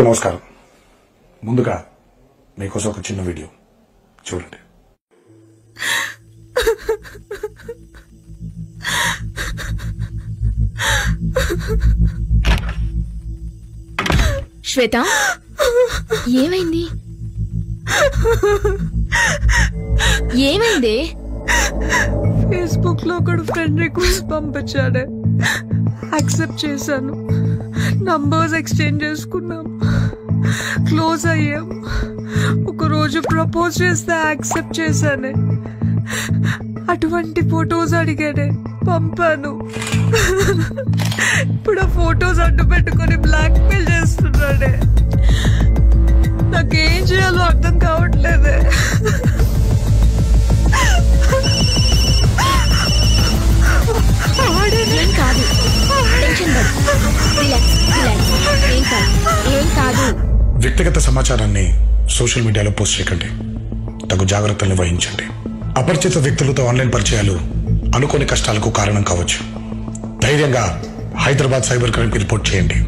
నమస్కారం. ముందుగా మీకోసం ఒక చిన్న వీడియో చూడండి. శ్వేత, ఏమైంది? ఏమైంది? ఫేస్బుక్ లో ఒకడు ఫ్రెండ్ రిక్వెస్ట్ పంపించాడే, యాక్సెప్ట్ చేశాను. నంబర్స్ ఎక్స్చేంజ్ చేసుకున్నాం, క్లోజ్ అయ్యాం. ఒకరోజు ప్రపోజ్ చేస్తే యాక్సెప్ట్ చేశానే. అటువంటి ఫొటోస్ అడిగాడే, పంపాను. ఇప్పుడు ఆ ఫొటోస్ అడ్డు పెట్టుకుని బ్లాక్ మెయిల్ చేస్తున్నాడే. నాకేం చేయాలో అర్థం కావట్లేదే. ఏం కాదు, టెన్షన్ పడు. Relax relax. ఏం కాదు. వ్యక్తిగత సమాచారాన్ని సోషల్ మీడియాలో పోస్ట్ చేయకండి. తగు జాగ్రత్తలు వహించండి. అపరిచిత వ్యక్తులతో ఆన్లైన్ పరిచయాలు అనుకోని కష్టాలకు కారణం కావచ్చు. ధైర్యంగా హైదరాబాద్ సైబర్ క్రైమ్కి రిపోర్ట్ చేయండి.